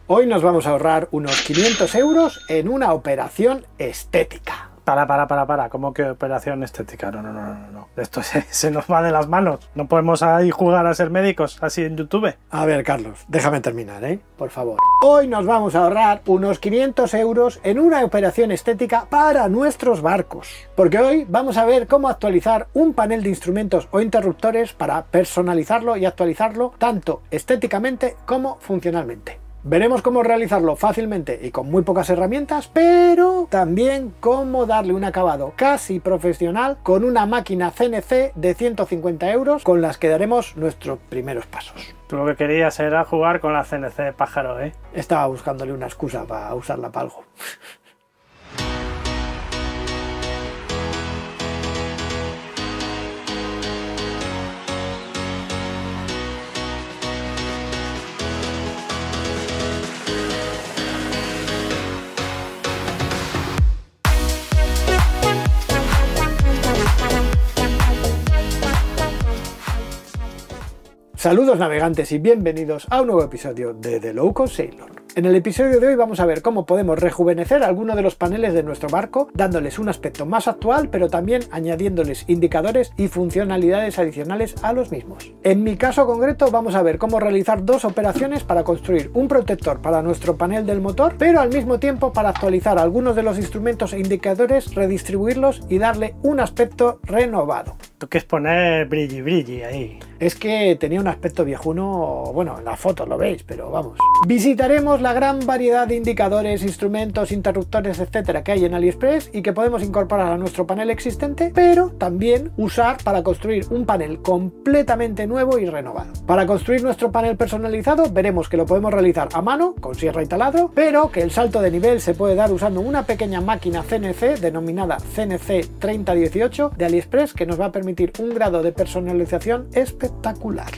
Hoy nos vamos a ahorrar unos 500 euros en una operación estética. Para, ¿cómo que operación estética? No. Esto se nos va de las manos. No podemos ahí jugar a ser médicos así en YouTube. A ver, Carlos, déjame terminar, por favor. Hoy nos vamos a ahorrar unos 500 euros en una operación estética para nuestros barcos. Porque hoy vamos a ver cómo actualizar un panel de instrumentos o interruptores para personalizarlo y actualizarlo tanto estéticamente como funcionalmente. Veremos cómo realizarlo fácilmente y con muy pocas herramientas, pero también cómo darle un acabado casi profesional con una máquina CNC de 150 euros con las que daremos nuestros primeros pasos. Tú lo que querías era jugar con la CNC de pájaro, ¿eh? Estaba buscándole una excusa para usarla para algo. Saludos navegantes y bienvenidos a un nuevo episodio de The Low Cost Sailor. En el episodio de hoy vamos a ver cómo podemos rejuvenecer algunos de los paneles de nuestro barco, dándoles un aspecto más actual, pero también añadiéndoles indicadores y funcionalidades adicionales a los mismos. En mi caso concreto vamos a ver cómo realizar dos operaciones para construir un protector para nuestro panel del motor, pero al mismo tiempo para actualizar algunos de los instrumentos e indicadores, redistribuirlos y darle un aspecto renovado. Tú quieres poner brilli ahí. Es que tenía un aspecto viejuno, bueno, en las fotos lo veis, pero vamos. Visitaremos la gran variedad de indicadores, instrumentos, interruptores, etcétera que hay en AliExpress y que podemos incorporar a nuestro panel existente, pero también usar para construir un panel completamente nuevo y renovado. Para construir nuestro panel personalizado veremos que lo podemos realizar a mano, con sierra y taladro, pero que el salto de nivel se puede dar usando una pequeña máquina CNC denominada CNC 3018 de AliExpress que nos va a permitir un grado de personalización espectacular.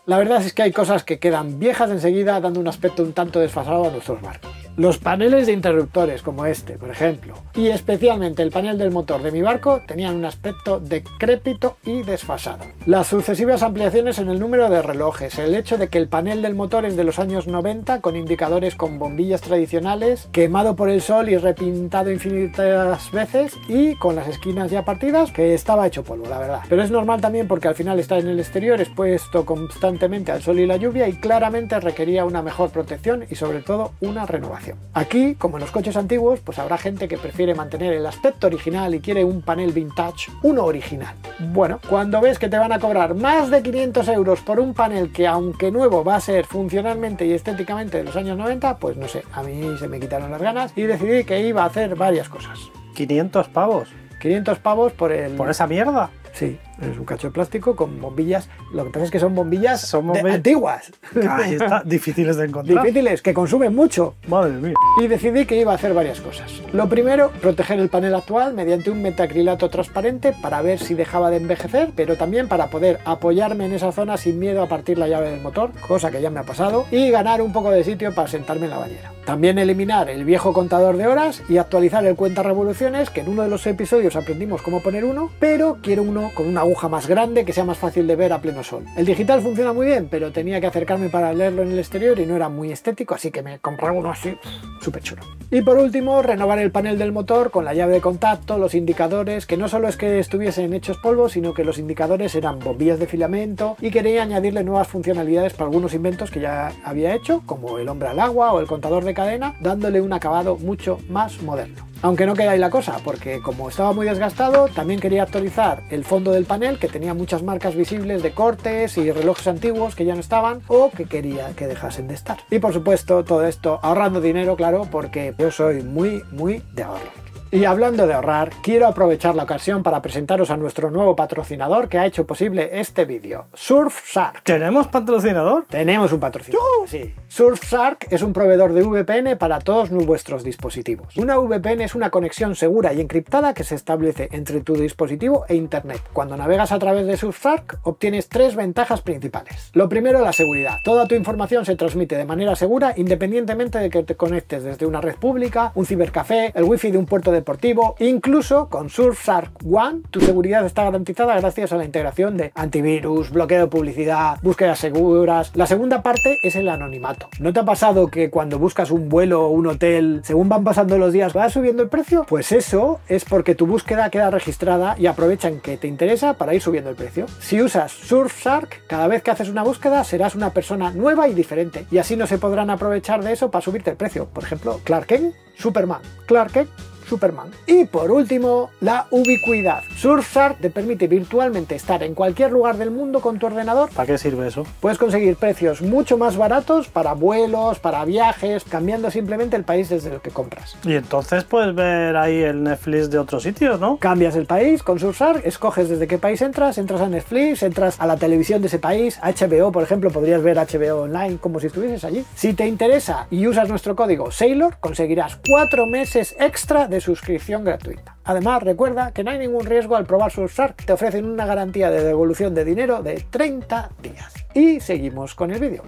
La verdad es que hay cosas que quedan viejas enseguida, dando un aspecto un tanto desfasado a nuestros barcos. Los paneles de interruptores como este, por ejemplo, y especialmente el panel del motor de mi barco tenían un aspecto decrépito y desfasado. Las sucesivas ampliaciones en el número de relojes, el hecho de que el panel del motor es de los años 90 con indicadores con bombillas tradicionales, quemado por el sol y repintado infinitas veces y con las esquinas ya partidas, que estaba hecho polvo, la verdad. Pero es normal también porque al final está en el exterior, expuesto constantemente al sol y la lluvia y claramente requería una mejor protección y sobre todo una renovación. Aquí, como en los coches antiguos, pues habrá gente que prefiere mantener el aspecto original y quiere un panel vintage, uno original. Bueno, cuando ves que te van a cobrar más de 500 euros por un panel que aunque nuevo va a ser funcionalmente y estéticamente de los años 90, pues no sé, a mí se me quitaron las ganas y decidí que iba a hacer varias cosas. 500 pavos. 500 pavos por el... ¿Por esa mierda? Sí, es un cacho de plástico con bombillas. Lo que pasa es que son bombillas antiguas. Ahí está, difíciles de encontrar. Difíciles, que consumen mucho. Madre mía. Y decidí que iba a hacer varias cosas. Lo primero, proteger el panel actual mediante un metacrilato transparente para ver si dejaba de envejecer, pero también para poder apoyarme en esa zona sin miedo a partir la llave del motor, cosa que ya me ha pasado, y ganar un poco de sitio para sentarme en la bañera. También eliminar el viejo contador de horas y actualizar el cuenta revoluciones, que en uno de los episodios aprendimos cómo poner uno, pero quiero uno con una aguja más grande que sea más fácil de ver a pleno sol. El digital funciona muy bien, pero tenía que acercarme para leerlo en el exterior y no era muy estético, así que me compré uno así, súper chulo. Y por último, renovar el panel del motor con la llave de contacto, los indicadores, que no solo es que estuviesen hechos polvo, sino que los indicadores eran bombillas de filamento y quería añadirle nuevas funcionalidades para algunos inventos que ya había hecho, como el hombre al agua o el contador de cadena, dándole un acabado mucho más moderno. Aunque no queda ahí la cosa, porque como estaba muy desgastado, también quería actualizar el fondo del panel, que tenía muchas marcas visibles de cortes y relojes antiguos que ya no estaban o que quería que dejasen de estar. Y por supuesto, todo esto ahorrando dinero, claro, porque yo soy muy de ahorro. Y hablando de ahorrar, quiero aprovechar la ocasión para presentaros a nuestro nuevo patrocinador que ha hecho posible este vídeo, Surfshark. ¿Tenemos patrocinador? Tenemos un patrocinador, sí. Surfshark es un proveedor de VPN para todos vuestros dispositivos. Una VPN es una conexión segura y encriptada que se establece entre tu dispositivo e Internet. Cuando navegas a través de Surfshark, obtienes tres ventajas principales. Lo primero, la seguridad. Toda tu información se transmite de manera segura independientemente de que te conectes desde una red pública, un cibercafé, el wifi de un puerto de deportivo. Incluso con Surfshark One tu seguridad está garantizada gracias a la integración de antivirus, bloqueo de publicidad, búsquedas seguras. La segunda parte es el anonimato. ¿No te ha pasado que cuando buscas un vuelo o un hotel, según van pasando los días, va subiendo el precio? Pues eso es porque tu búsqueda queda registrada y aprovechan que te interesa para ir subiendo el precio. Si usas Surfshark, cada vez que haces una búsqueda serás una persona nueva y diferente, y así no se podrán aprovechar de eso para subirte el precio. Por ejemplo, Clark Kent, Superman. Clark Kent, Superman. Y por último, la ubicuidad. Surfshark te permite virtualmente estar en cualquier lugar del mundo con tu ordenador. ¿Para qué sirve eso? Puedes conseguir precios mucho más baratos para vuelos, para viajes, cambiando simplemente el país desde el que compras. Y entonces puedes ver ahí el Netflix de otros sitios, ¿no? Cambias el país con Surfshark, escoges desde qué país entras a Netflix, entras a la televisión de ese país, HBO, por ejemplo, podrías ver HBO online como si estuvieses allí. Si te interesa y usas nuestro código Sailor, conseguirás 4 meses extra de suscripción gratuita. Además, recuerda que no hay ningún riesgo al probar Surfshark, te ofrecen una garantía de devolución de dinero de 30 días. Y seguimos con el vídeo.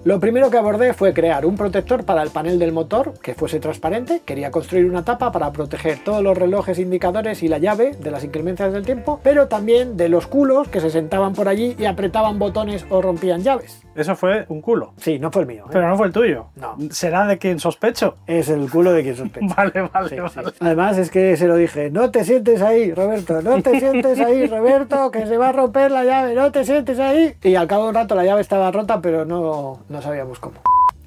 Lo primero que abordé fue crear un protector para el panel del motor que fuese transparente. Quería construir una tapa para proteger todos los relojes, indicadores y la llave de las inclemencias del tiempo, pero también de los culos que se sentaban por allí y apretaban botones o rompían llaves. Eso fue un culo. Sí, no fue el mío, ¿eh? Pero no fue el tuyo. No. ¿Será de quien sospecho? Es el culo de quien sospecha. Vale. Sí. Además es que se lo dije, no te sientes ahí, Roberto, no te sientes ahí, Roberto, que se va a romper la llave, no te sientes ahí. Y al cabo de un rato la llave estaba rota, pero no sabíamos cómo.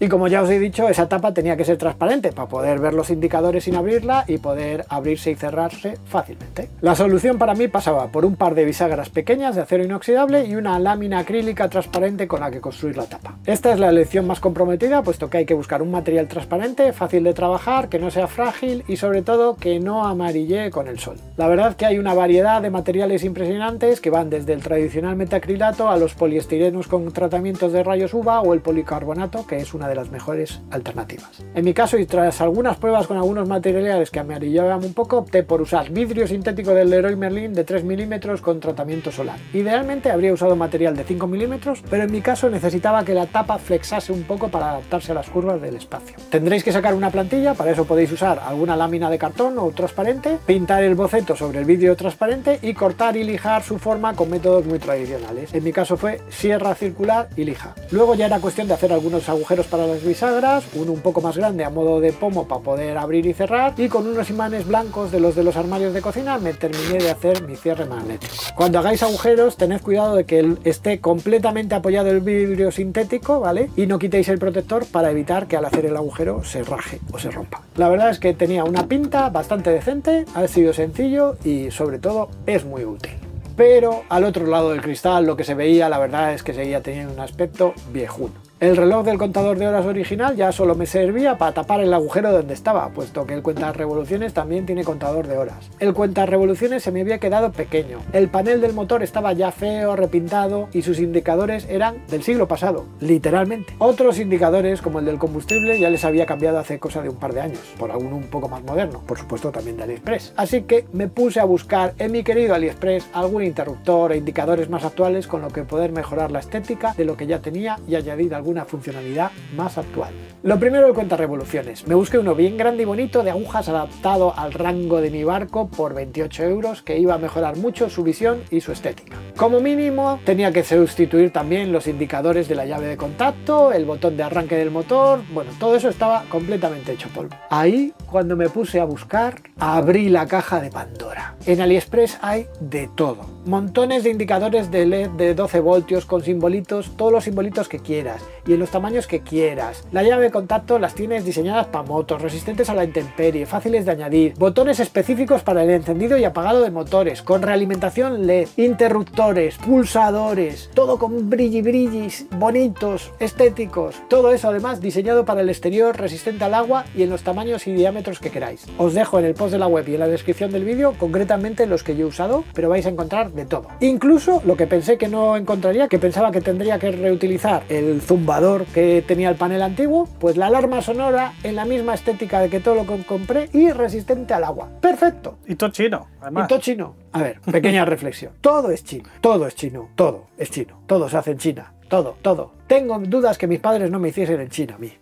Y como ya os he dicho, esa tapa tenía que ser transparente para poder ver los indicadores sin abrirla y poder abrirse y cerrarse fácilmente. La solución para mí pasaba por un par de bisagras pequeñas de acero inoxidable y una lámina acrílica transparente con la que construir la tapa. Esta es la elección más comprometida, puesto que hay que buscar un material transparente, fácil de trabajar, que no sea frágil y sobre todo que no amarillee con el sol. La verdad que hay una variedad de materiales impresionantes que van desde el tradicional metacrilato a los poliestirenos con tratamientos de rayos UVA o el policarbonato, que es una de las mejores alternativas. En mi caso, y tras algunas pruebas con algunos materiales que amarillaban un poco, opté por usar vidrio sintético del Leroy Merlin de 3 milímetros con tratamiento solar. Idealmente habría usado material de 5 milímetros, pero en mi caso necesitaba que la tapa flexase un poco para adaptarse a las curvas del espacio. Tendréis que sacar una plantilla, para eso podéis usar alguna lámina de cartón o transparente, pintar el boceto sobre el vidrio transparente y cortar y lijar su forma con métodos muy tradicionales. En mi caso fue sierra circular y lija. Luego ya era cuestión de hacer algunos agujeros para las bisagras, uno un poco más grande a modo de pomo para poder abrir y cerrar, y con unos imanes blancos de los armarios de cocina me terminé de hacer mi cierre magnético. Cuando hagáis agujeros tened cuidado de que esté completamente apoyado el vidrio sintético, ¿vale? Y no quitéis el protector para evitar que al hacer el agujero se raje o se rompa. La verdad es que tenía una pinta bastante decente, ha sido sencillo y sobre todo es muy útil. Pero al otro lado del cristal lo que se veía, la verdad es que seguía teniendo un aspecto viejuno. El reloj del contador de horas original ya solo me servía para tapar el agujero donde estaba, puesto que el cuentarevoluciones también tiene contador de horas. El cuentarevoluciones se me había quedado pequeño, el panel del motor estaba ya feo, repintado y sus indicadores eran del siglo pasado, literalmente. Otros indicadores, como el del combustible, ya les había cambiado hace cosa de un par de años, por alguno un poco más moderno, por supuesto también de AliExpress. Así que me puse a buscar en mi querido AliExpress algún interruptor e indicadores más actuales con lo que poder mejorar la estética de lo que ya tenía y añadir alguna funcionalidad más actual. Lo primero, el cuentarevoluciones. Me busqué uno bien grande y bonito de agujas adaptado al rango de mi barco por 28 euros, que iba a mejorar mucho su visión y su estética. Como mínimo tenía que sustituir también los indicadores de la llave de contacto, el botón de arranque del motor, bueno, todo eso estaba completamente hecho polvo. Ahí, cuando me puse a buscar, abrí la caja de Pandora. En AliExpress hay de todo. Montones de indicadores de LED de 12 voltios con simbolitos, todos los simbolitos que quieras y en los tamaños que quieras. La llave de contacto las tienes diseñadas para motos, resistentes a la intemperie, fáciles de añadir, botones específicos para el encendido y apagado de motores, con realimentación LED, interruptores, pulsadores, todo con brillis bonitos, estéticos, todo eso además diseñado para el exterior, resistente al agua y en los tamaños y diámetros que queráis. Os dejo en el post de la web y en la descripción del vídeo concretamente los que yo he usado, pero vais a encontrar de todo. Incluso lo que pensé que no encontraría, que pensaba que tendría que reutilizar el zumbador que tenía el panel antiguo, pues la alarma sonora en la misma estética de que todo lo que compré y resistente al agua. ¡Perfecto! Y todo chino, además. Y todo chino. A ver, pequeña reflexión. Todo es chino. Todo es chino. Todo es chino. Todo se hace en China. Todo. Tengo dudas que mis padres no me hiciesen en China a mí.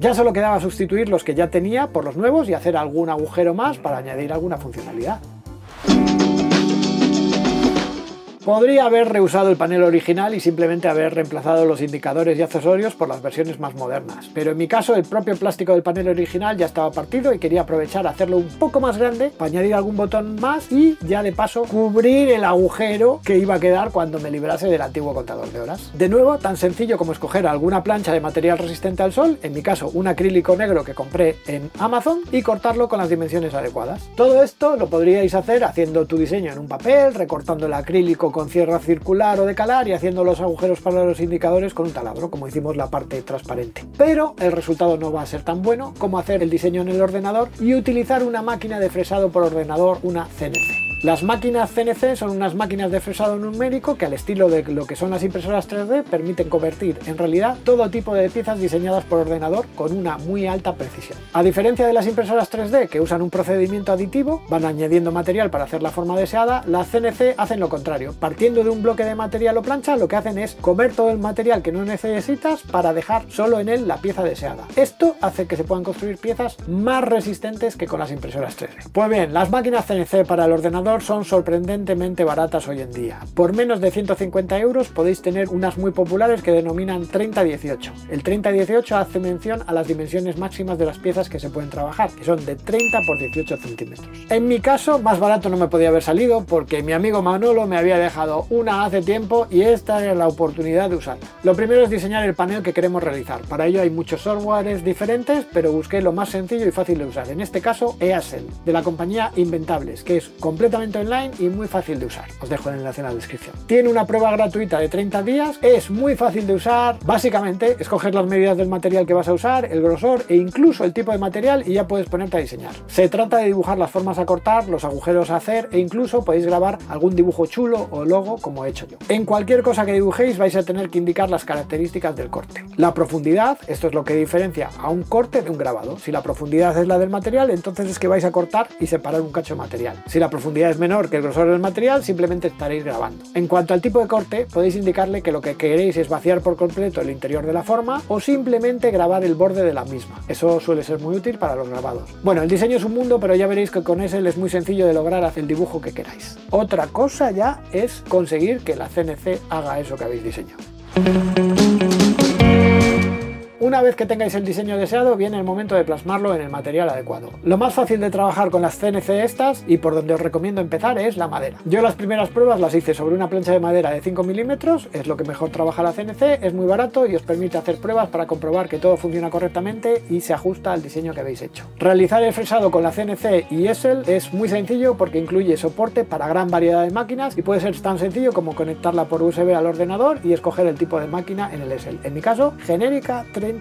Ya solo quedaba sustituir los que ya tenía por los nuevos y hacer algún agujero más para añadir alguna funcionalidad. Podría haber reusado el panel original y simplemente haber reemplazado los indicadores y accesorios por las versiones más modernas, pero en mi caso el propio plástico del panel original ya estaba partido y quería aprovechar a hacerlo un poco más grande para añadir algún botón más y ya de paso cubrir el agujero que iba a quedar cuando me librase del antiguo contador de horas. De nuevo, tan sencillo como escoger alguna plancha de material resistente al sol, en mi caso un acrílico negro que compré en Amazon, y cortarlo con las dimensiones adecuadas. Todo esto lo podríais hacer haciendo tu diseño en un papel, recortando el acrílico con cierre circular o de calar y haciendo los agujeros para los indicadores con un taladro, como hicimos la parte transparente. Pero el resultado no va a ser tan bueno como hacer el diseño en el ordenador y utilizar una máquina de fresado por ordenador, una CNC. Las máquinas CNC son unas máquinas de fresado numérico que, al estilo de lo que son las impresoras 3D, permiten convertir en realidad todo tipo de piezas diseñadas por ordenador con una muy alta precisión. A diferencia de las impresoras 3D, que usan un procedimiento aditivo, van añadiendo material para hacer la forma deseada, las CNC hacen lo contrario. Partiendo de un bloque de material o plancha, lo que hacen es comer todo el material que no necesitas para dejar solo en él la pieza deseada. Esto hace que se puedan construir piezas más resistentes que con las impresoras 3D. Pues bien, las máquinas CNC para el ordenador son sorprendentemente baratas hoy en día. Por menos de 150 € podéis tener unas muy populares que denominan 30-18. El 30-18 hace mención a las dimensiones máximas de las piezas que se pueden trabajar, que son de 30 por 18 centímetros. En mi caso, más barato no me podía haber salido porque mi amigo Manolo me había dejado una hace tiempo y esta era la oportunidad de usarla. Lo primero es diseñar el panel que queremos realizar. Para ello hay muchos softwares diferentes, pero busqué lo más sencillo y fácil de usar. En este caso, Easel, de la compañía Inventables, que es completamente online y muy fácil de usar. Os dejo el enlace en la descripción. Tiene una prueba gratuita de 30 días, es muy fácil de usar. Básicamente, escoges las medidas del material que vas a usar, el grosor e incluso el tipo de material y ya puedes ponerte a diseñar. Se trata de dibujar las formas a cortar, los agujeros a hacer e incluso podéis grabar algún dibujo chulo o logo como he hecho yo. En cualquier cosa que dibujéis vais a tener que indicar las características del corte. La profundidad, esto es lo que diferencia a un corte de un grabado. Si la profundidad es la del material, entonces es que vais a cortar y separar un cacho de material. Si la profundidad es menor que el grosor del material, simplemente estaréis grabando. En cuanto al tipo de corte, podéis indicarle que lo que queréis es vaciar por completo el interior de la forma o simplemente grabar el borde de la misma. Eso suele ser muy útil para los grabados. Bueno, el diseño es un mundo, pero ya veréis que con Easel es muy sencillo de lograr hacer el dibujo que queráis. Otra cosa ya es conseguir que la CNC haga eso que habéis diseñado. Una vez que tengáis el diseño deseado, viene el momento de plasmarlo en el material adecuado. Lo más fácil de trabajar con las CNC estas, y por donde os recomiendo empezar, es la madera. Yo las primeras pruebas las hice sobre una plancha de madera de 5 milímetros, es lo que mejor trabaja la CNC, es muy barato y os permite hacer pruebas para comprobar que todo funciona correctamente y se ajusta al diseño que habéis hecho. Realizar el fresado con la CNC y Easel es muy sencillo porque incluye soporte para gran variedad de máquinas y puede ser tan sencillo como conectarla por USB al ordenador y escoger el tipo de máquina en el Easel. En mi caso, genérica 30-18.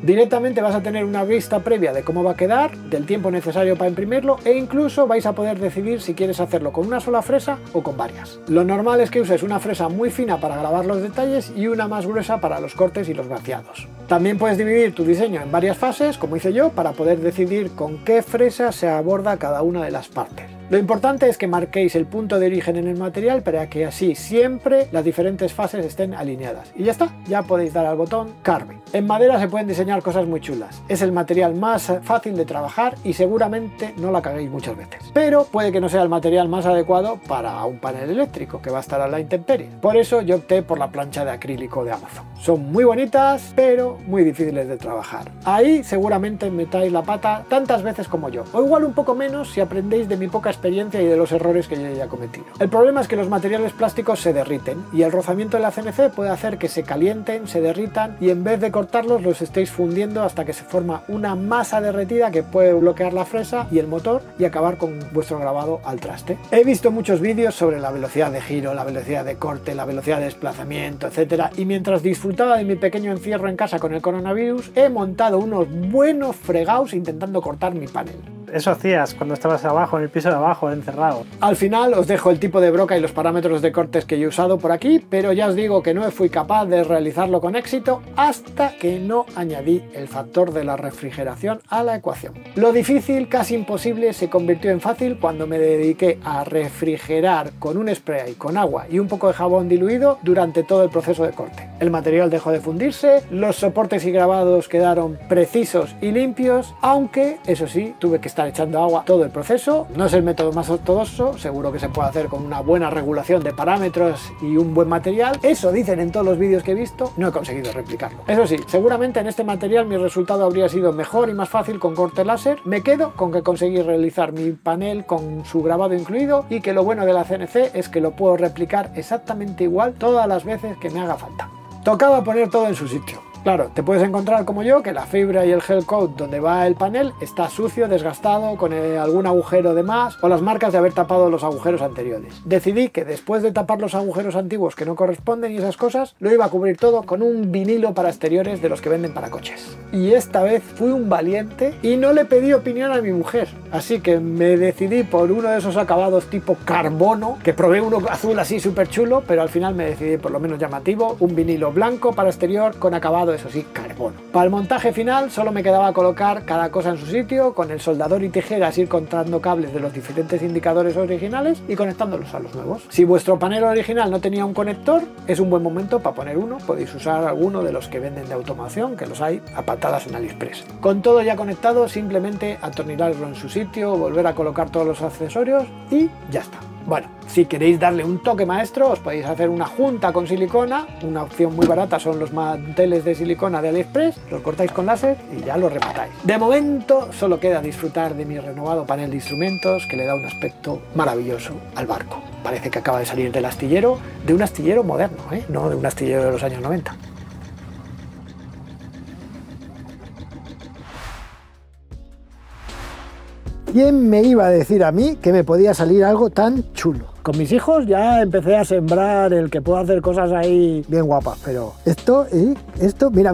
Directamente vas a tener una vista previa de cómo va a quedar, del tiempo necesario para imprimirlo e incluso vais a poder decidir si quieres hacerlo con una sola fresa o con varias. Lo normal es que uses una fresa muy fina para grabar los detalles y una más gruesa para los cortes y los vaciados. También puedes dividir tu diseño en varias fases, como hice yo, para poder decidir con qué fresa se aborda cada una de las partes. Lo importante es que marquéis el punto de origen en el material para que así siempre las diferentes fases estén alineadas. Y ya está, ya podéis dar al botón Carving. En madera se pueden diseñar cosas muy chulas. Es el material más fácil de trabajar y seguramente no la caguéis muchas veces. Pero puede que no sea el material más adecuado para un panel eléctrico que va a estar a la intemperie. Por eso yo opté por la plancha de acrílico de Amazon. Son muy bonitas, pero muy difíciles de trabajar. Ahí seguramente metáis la pata tantas veces como yo. O igual un poco menos si aprendéis de mi poca experiencia y de los errores que yo ya he cometido. El problema es que los materiales plásticos se derriten y el rozamiento de la CNC puede hacer que se calienten, se derritan y en vez de cortarlos los estéis fundiendo hasta que se forma una masa derretida que puede bloquear la fresa y el motor y acabar con vuestro grabado al traste. He visto muchos vídeos sobre la velocidad de giro, la velocidad de corte, la velocidad de desplazamiento, etcétera, y mientras disfrutaba de mi pequeño encierro en casa con el coronavirus, he montado unos buenos fregados intentando cortar mi panel. Eso hacías cuando estabas abajo, en el piso de abajo, encerrado. Al final os dejo el tipo de broca y los parámetros de cortes que yo he usado por aquí, pero ya os digo que no fui capaz de realizarlo con éxito hasta que no añadí el factor de la refrigeración a la ecuación. Lo difícil, casi imposible, se convirtió en fácil cuando me dediqué a refrigerar con un spray, con agua y un poco de jabón diluido durante todo el proceso de corte. el material dejó de fundirse, los soportes y grabados quedaron precisos y limpios, aunque eso sí, tuve que estar echando agua todo el proceso. No es el método más ortodoxo, seguro que se puede hacer con una buena regulación de parámetros y un buen material. Eso dicen en todos los vídeos que he visto, no he conseguido replicarlo. Eso sí, seguramente en este material mi resultado habría sido mejor y más fácil con corte láser. Me quedo con que conseguí realizar mi panel con su grabado incluido y que lo bueno de la CNC es que lo puedo replicar exactamente igual todas las veces que me haga falta. Tocaba poner todo en su sitio. Claro, te puedes encontrar como yo que la fibra y el gel coat donde va el panel está sucio, desgastado, con algún agujero de más o las marcas de haber tapado los agujeros anteriores. Decidí que después de tapar los agujeros antiguos que no corresponden y esas cosas, lo iba a cubrir todo con un vinilo para exteriores de los que venden para coches. Y esta vez fui un valiente y no le pedí opinión a mi mujer, así que me decidí por uno de esos acabados tipo carbono, que probé uno azul así súper chulo, pero al final me decidí por lo menos llamativo, un vinilo blanco para exterior con acabado eso sí, carbono. Para el montaje final solo me quedaba colocar cada cosa en su sitio, con el soldador y tijeras ir cortando cables de los diferentes indicadores originales y conectándolos a los nuevos. Si vuestro panel original no tenía un conector, es un buen momento para poner uno, podéis usar alguno de los que venden de automación, que los hay a patadas en AliExpress. Con todo ya conectado, simplemente atornillarlo en su sitio, volver a colocar todos los accesorios y ya está. Bueno, si queréis darle un toque maestro, os podéis hacer una junta con silicona. Una opción muy barata son los manteles de silicona de AliExpress, los cortáis con láser y ya los rematáis. De momento solo queda disfrutar de mi renovado panel de instrumentos, que le da un aspecto maravilloso al barco. Parece que acaba de salir del astillero, de un astillero moderno, no de un astillero de los años 90. ¿Quién me iba a decir a mí que me podía salir algo tan chulo? Con mis hijos ya empecé a sembrar el que puedo hacer cosas ahí bien guapas, pero esto, mira.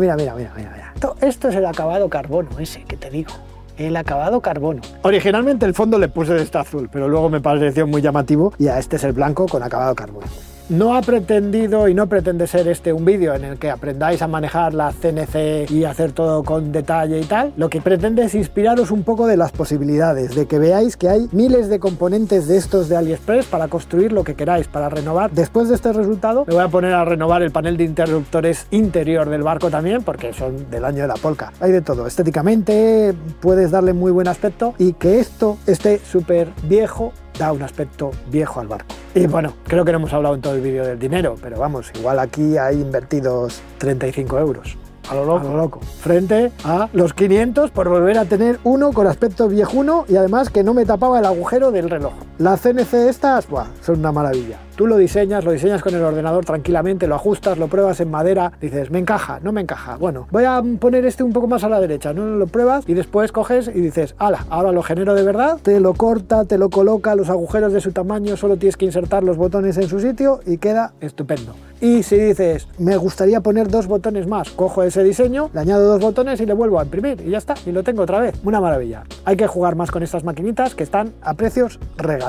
Esto es el acabado carbono ese que te digo. El acabado carbono. Originalmente el fondo le puse de este azul, pero luego me pareció muy llamativo y este es el blanco con acabado carbono. No ha pretendido y no pretende ser este un vídeo en el que aprendáis a manejar la CNC y hacer todo con detalle y tal. Lo que pretende es inspiraros un poco de las posibilidades, de que veáis que hay miles de componentes de estos de AliExpress para construir lo que queráis, para renovar. Después de este resultado me voy a poner a renovar el panel de interruptores interior del barco también, porque son del año de la Polka. Hay de todo. Estéticamente puedes darle muy buen aspecto y que esto esté súper viejo da un aspecto viejo al barco. Y bueno, creo que no hemos hablado en todo el vídeo del dinero, pero vamos, igual aquí hay invertidos 35 euros. A lo loco. Frente a los 500 por volver a tener uno con aspecto viejuno y además que no me tapaba el agujero del reloj. La CNC estas, ¡buah!, son una maravilla. Tú lo diseñas con el ordenador tranquilamente, lo ajustas, lo pruebas en madera, dices, me encaja, no me encaja. Bueno, voy a poner este un poco más a la derecha, no lo pruebas y después coges y dices, ala, ahora lo genero de verdad, te lo corta, te lo coloca, los agujeros de su tamaño, solo tienes que insertar los botones en su sitio y queda estupendo. Y si dices, me gustaría poner 2 botones más, cojo ese diseño, le añado 2 botones y le vuelvo a imprimir y ya está, y lo tengo otra vez. Una maravilla. Hay que jugar más con estas maquinitas que están a precios regalados.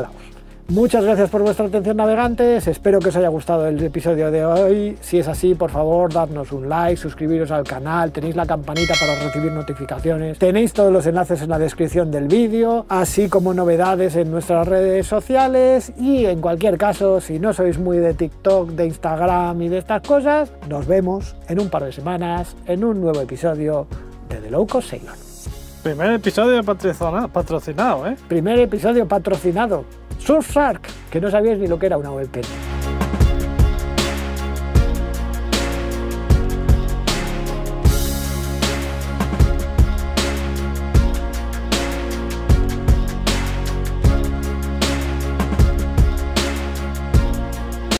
Muchas gracias por vuestra atención, navegantes, espero que os haya gustado el episodio de hoy. Si es así, por favor, dadnos un like, suscribiros al canal, tenéis la campanita para recibir notificaciones, tenéis todos los enlaces en la descripción del vídeo, así como novedades en nuestras redes sociales y en cualquier caso, si no sois muy de TikTok, de Instagram y de estas cosas, nos vemos en un par de semanas en un nuevo episodio de The Low Cost Sailor. Primer episodio patrocinado, ¿eh? Primer episodio patrocinado. Surfshark, que no sabíais ni lo que era una VPN.